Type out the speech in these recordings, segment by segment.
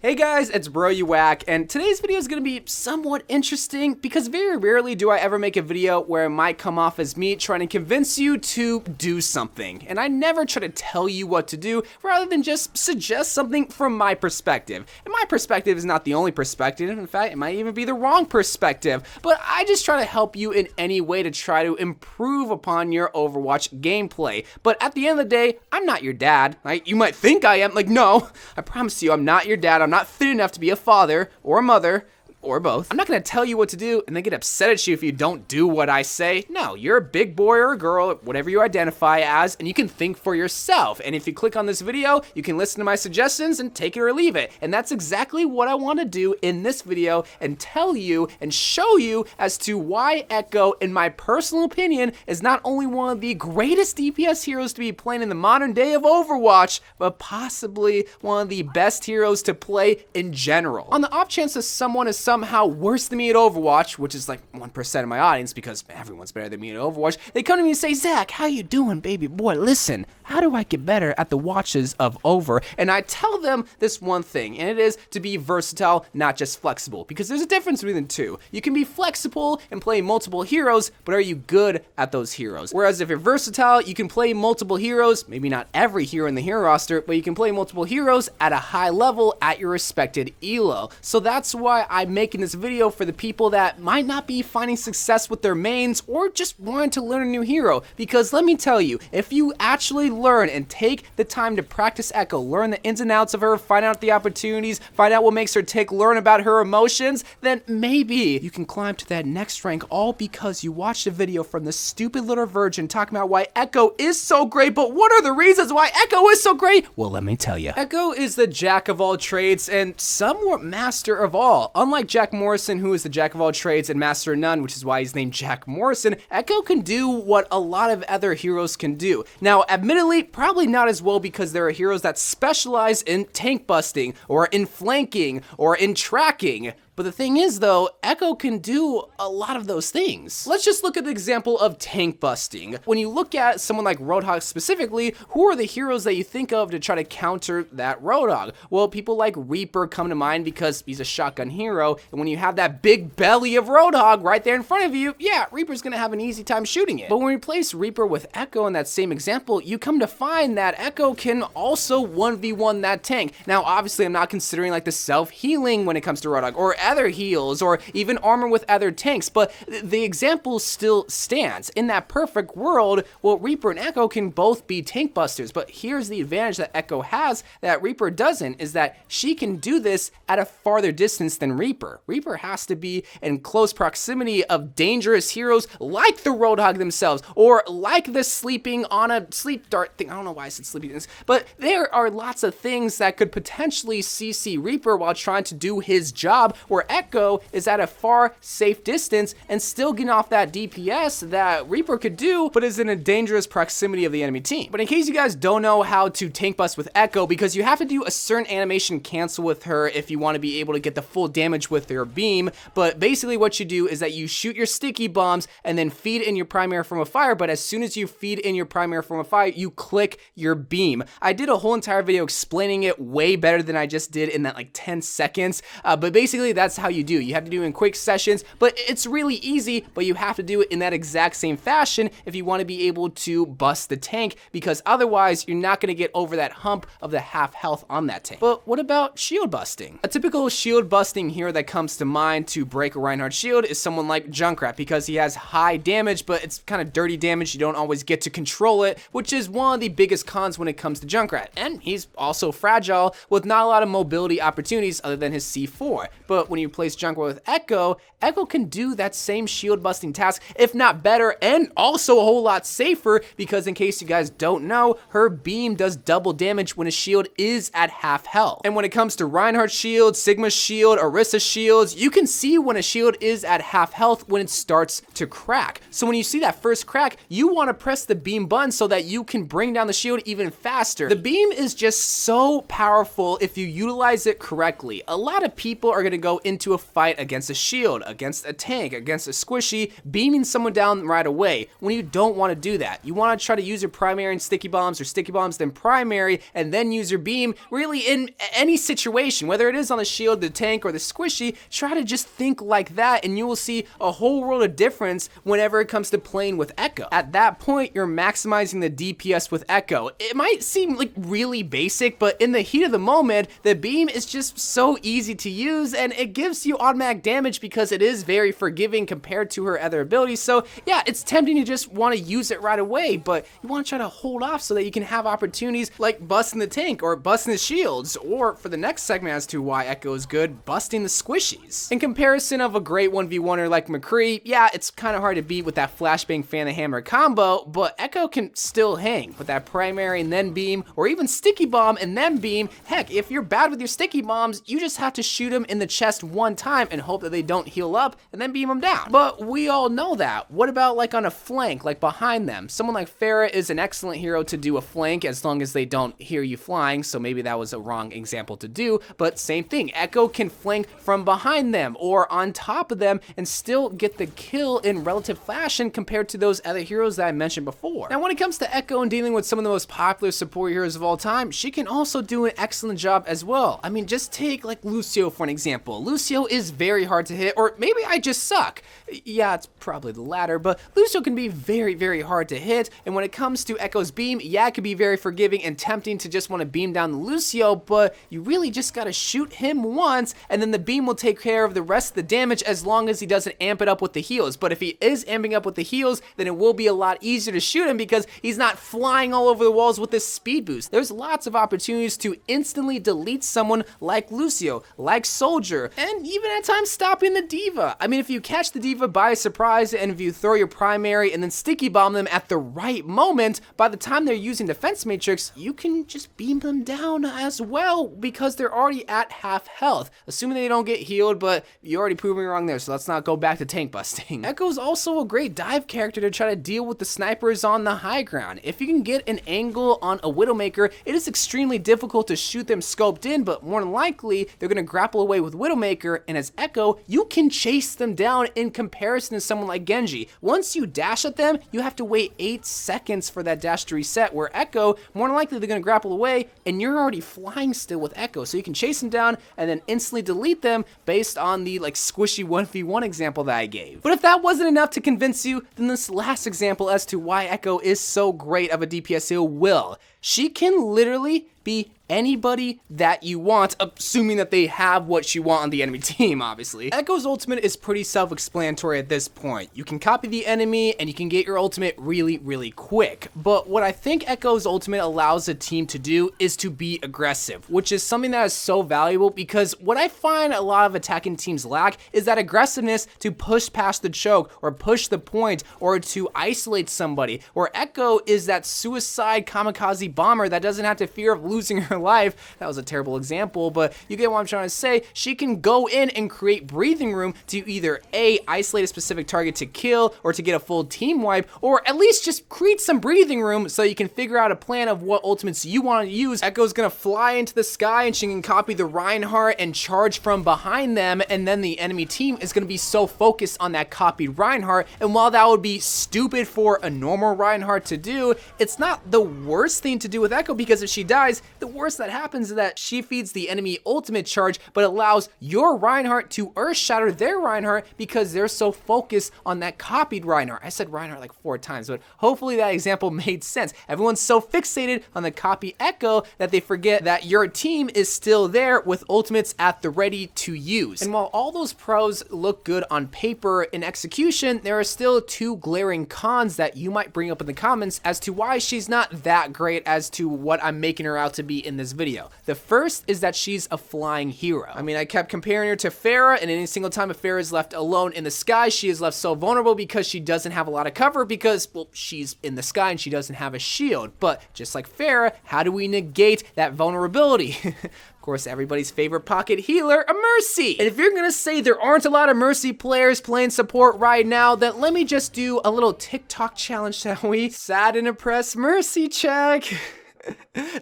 Hey guys, it's Bro You Whack, and today's video is going to be somewhat interesting because very rarely do I ever make a video where it might come off as me trying to convince you to do something. And I never try to tell you what to do rather than just suggest something from my perspective. And my perspective is not the only perspective. In fact, it might even be the wrong perspective. But I just try to help you in any way to try to improve upon your Overwatch gameplay. But at the end of the day, I'm not your dad. You might think I am. No, I promise you I'm not your dad. I'm not fit enough to be a father or a mother or both. I'm not gonna tell you what to do and then get upset at you if you don't do what I say. No, you're a big boy or a girl, whatever you identify as, and you can think for yourself. And if you click on this video, you can listen to my suggestions and take it or leave it. And that's exactly what I want to do in this video and tell you and show you as to why Echo, in my personal opinion, is not only one of the greatest DPS heroes to be playing in the modern day of Overwatch, but possibly one of the best heroes to play in general. On the off chance that someone is somehow worse than me at Overwatch, which is like 1% of my audience because everyone's better than me at Overwatch, they come to me and say, Zach, how you doing, baby boy? Listen, how do I get better at the watches of Over? And I tell them this one thing, and it is to be versatile, not just flexible, because there's a difference between the two. You can be flexible and play multiple heroes, but are you good at those heroes? Whereas if you're versatile, you can play multiple heroes, maybe not every hero in the hero roster, but you can play multiple heroes at a high level at your respected elo. So that's why I'm making this video for the people that might not be finding success with their mains or just wanting to learn a new hero. Because let me tell you, if you actually learn and take the time to practice Echo, learn the ins and outs of her, find out the opportunities, find out what makes her tick, learn about her emotions, then maybe you can climb to that next rank, all because you watched a video from the stupid little virgin talking about why Echo is so great. But what are the reasons why Echo is so great? Well, let me tell you. Echo is the jack of all trades and somewhat master of all. Unlike Jack Morrison, who is the jack of all trades and master of none, which is why he's named Jack Morrison, Echo can do what a lot of other heroes can do. Now, admittedly, probably not as well because there are heroes that specialize in tank busting, or in flanking, or in tracking. But the thing is though, Echo can do a lot of those things. Let's just look at the example of tank busting. When you look at someone like Roadhog specifically, who are the heroes that you think of to try to counter that Roadhog? Well, people like Reaper come to mind because he's a shotgun hero, and when you have that big belly of Roadhog right there in front of you, yeah, Reaper's gonna have an easy time shooting it. But when we replace Reaper with Echo in that same example, you come to find that Echo can also 1v1 that tank. Now, obviously, I'm not considering like the self-healing when it comes to Roadhog, or other heals, or even armor with other tanks, but the example still stands. In that perfect world, well, Reaper and Echo can both be tank busters, but here's the advantage that Echo has that Reaper doesn't, is that she can do this at a farther distance than Reaper. Reaper has to be in close proximity of dangerous heroes like the Roadhog themselves, or like the sleeping on a sleep dart thing. I don't know why I said sleeping, but there are lots of things that could potentially CC Reaper while trying to do his job, where Echo is at a far safe distance and still getting off that DPS that Reaper could do, but is in a dangerous proximity of the enemy team. But in case you guys don't know how to tank bust with Echo, because you have to do a certain animation cancel with her if you want to be able to get the full damage with your beam, but basically what you do is that you shoot your sticky bombs and then feed in your primary form of fire, but as soon as you feed in your primary form of fire, you click your beam. I did a whole entire video explaining it way better than I just did in that like 10 seconds, but basically that's how you do. You have to do it in quick sessions, but it's really easy, but you have to do it in that exact same fashion if you want to be able to bust the tank, because otherwise you're not going to get over that hump of the half health on that tank. But what about shield busting? A typical shield busting hero that comes to mind to break a Reinhardt shield is someone like Junkrat, because he has high damage, but it's kind of dirty damage. You don't always get to control it, which is one of the biggest cons when it comes to Junkrat. And he's also fragile with not a lot of mobility opportunities other than his C4. But when you place Junkrat with Echo, Echo can do that same shield busting task, if not better, and also a whole lot safer, because in case you guys don't know, her beam does double damage when a shield is at half health. And when it comes to Reinhardt shield, Sigma shield, Orisa shields, you can see when a shield is at half health when it starts to crack. So when you see that first crack, you want to press the beam button so that you can bring down the shield even faster. The beam is just so powerful if you utilize it correctly. A lot of people are going to go Echo into a fight against a shield, against a tank, against a squishy, beaming someone down right away, when you don't want to do that. You want to try to use your primary and sticky bombs, or sticky bombs then primary, and then use your beam. Really, in any situation, whether it is on the shield, the tank, or the squishy, try to just think like that, and you will see a whole world of difference whenever it comes to playing with Echo. At that point, you're maximizing the DPS with Echo. It might seem like really basic, but in the heat of the moment, the beam is just so easy to use, and it gives you automatic damage because it is very forgiving compared to her other abilities. So yeah, it's tempting to just want to use it right away, but you want to try to hold off so that you can have opportunities like busting the tank or busting the shields, or for the next segment as to why Echo is good, busting the squishies. In comparison of a great 1v1er like McCree, yeah, it's kind of hard to beat with that flashbang fan and hammer combo, but Echo can still hang with that primary and then beam, or even sticky bomb and then beam. Heck, if you're bad with your sticky bombs, you just have to shoot them in the chest one time and hope that they don't heal up and then beam them down. But we all know that. What about like on a flank, like behind them? Someone like Pharah is an excellent hero to do a flank as long as they don't hear you flying, so maybe that was a wrong example to do, but same thing. Echo can flank from behind them or on top of them and still get the kill in relative fashion compared to those other heroes that I mentioned before. Now, when it comes to Echo and dealing with some of the most popular support heroes of all time, she can also do an excellent job as well. I mean, just take like Lucio for an example. Lucio is very hard to hit, or maybe I just suck. Yeah, it's probably the latter, but Lucio can be very, very hard to hit, and when it comes to Echo's beam, yeah, it can be very forgiving and tempting to just want to beam down the Lucio, but you really just gotta shoot him once, and then the beam will take care of the rest of the damage as long as he doesn't amp it up with the heals. But if he is amping up with the heals, then it will be a lot easier to shoot him because he's not flying all over the walls with this speed boost. There's lots of opportunities to instantly delete someone like Lucio, like Soldier, and even at times stopping the D.Va. I mean, if you catch the D.Va by surprise and if you throw your primary and then sticky bomb them at the right moment, by the time they're using defense matrix, you can just beam them down as well because they're already at half health, assuming they don't get healed, but you already proved me wrong there, so let's not go back to tank busting. Echo's also a great dive character to try to deal with the snipers on the high ground. If you can get an angle on a Widowmaker, it is extremely difficult to shoot them scoped in, but more than likely, they're going to grapple away with Widowmaker, and as Echo, you can chase them down in comparison to someone like Genji. Once you dash at them, you have to wait 8 seconds for that dash to reset, where Echo, more than likely they're going to grapple away, and you're already flying still with Echo, so you can chase them down and then instantly delete them based on the like squishy 1v1 example that I gave. But if that wasn't enough to convince you, then this last example as to why Echo is so great of a DPS hero will. She can literally be anybody that you want, assuming that they have what you want on the enemy team, obviously. Echo's ultimate is pretty self-explanatory at this point. You can copy the enemy and you can get your ultimate really, really quick. But what I think Echo's ultimate allows a team to do is to be aggressive, which is something that is so valuable because what I find a lot of attacking teams lack is that aggressiveness to push past the choke or push the point or to isolate somebody, where Echo is that suicide kamikaze bomber that doesn't have to fear of losing her life. That was a terrible example, but you get what I'm trying to say. She can go in and create breathing room to either A, isolate a specific target to kill or to get a full team wipe, or at least just create some breathing room so you can figure out a plan of what ultimates you want to use. Echo's gonna fly into the sky and she can copy the Reinhardt and charge from behind them, and then the enemy team is gonna be so focused on that copied Reinhardt, and while that would be stupid for a normal Reinhardt to do, it's not the worst thing to do with Echo, because if she dies, the worst that happens is that she feeds the enemy ultimate charge, but allows your Reinhardt to earth shatter their Reinhardt because they're so focused on that copied Reinhardt. I said Reinhardt like 4 times, but hopefully that example made sense. Everyone's so fixated on the copy Echo that they forget that your team is still there with ultimates at the ready to use. And while all those pros look good on paper, in execution, there are still 2 glaring cons that you might bring up in the comments as to why she's not that great as to what I'm making her out to be in this video. The first is that she's a flying hero. I mean, I kept comparing her to Pharah, and any single time a Pharah is left alone in the sky, she is left so vulnerable because she doesn't have a lot of cover because, well, she's in the sky and she doesn't have a shield. But just like Pharah, how do we negate that vulnerability? Of course, everybody's favorite pocket healer, a Mercy. And if you're gonna say there aren't a lot of Mercy players playing support right now, then let me just do a little TikTok challenge, shall we? Sad and oppressed Mercy check.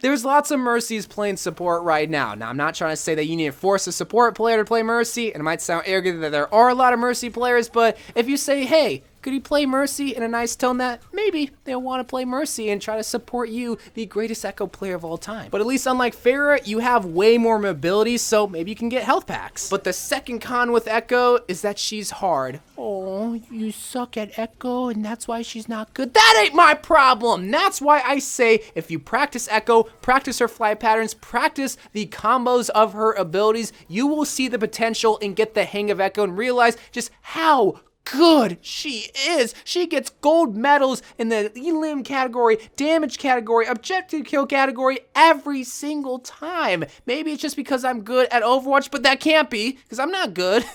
There's lots of Mercies playing support right now. Now, I'm not trying to say that you need to force a support player to play Mercy, and it might sound arrogant that there are a lot of Mercy players, but if you say, hey, could he play Mercy in a nice tone, that maybe they'll want to play Mercy and try to support you, the greatest Echo player of all time. But at least unlike Pharah, you have way more mobility, so maybe you can get health packs. But the second con with Echo is that she's hard. Oh, you suck at Echo and that's why she's not good. That ain't my problem. That's why I say if you practice Echo, practice her flight patterns, practice the combos of her abilities, you will see the potential and get the hang of Echo and realize just how good she is. She gets gold medals in the elim category, damage category, objective kill category every single time. Maybe it's just because I'm good at Overwatch, but that can't be because I'm not good.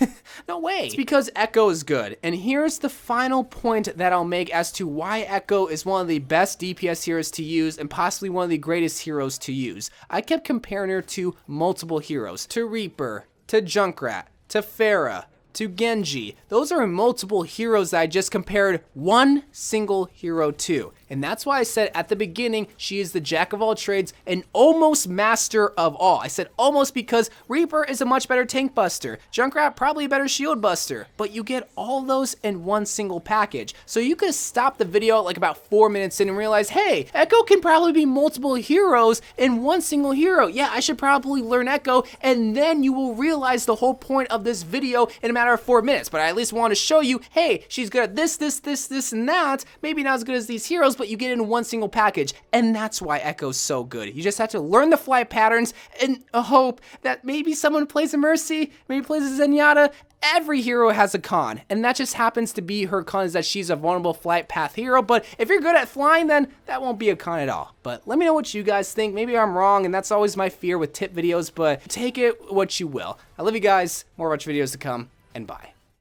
No way. It's because Echo is good. And here's the final point that I'll make as to why Echo is one of the best DPS heroes to use and possibly one of the greatest heroes to use. I kept comparing her to multiple heroes, to Reaper, to Junkrat, to Pharah, to Genji. Those are multiple heroes that I just compared one single hero to. And that's why I said at the beginning, she is the jack of all trades and almost master of all. I said almost because Reaper is a much better tank buster. Junkrat probably a better shield buster. But you get all those in one single package. So you could stop the video at like about 4 minutes in and realize, hey, Echo can probably be multiple heroes in one single hero. Yeah, I should probably learn Echo. And then you will realize the whole point of this video in a matter of 4 minutes. But I at least want to show you, hey, she's good at this, and that. Maybe not as good as these heroes, but you get it in one single package, and that's why Echo's so good. You just have to learn the flight patterns and hope that maybe someone plays a Mercy, maybe plays a Zenyatta. Every hero has a con, and that just happens to be her con is that she's a vulnerable flight path hero, but if you're good at flying, then that won't be a con at all. But let me know what you guys think. Maybe I'm wrong, and that's always my fear with tip videos, but take it what you will. I love you guys. More Overwatch videos to come, and bye.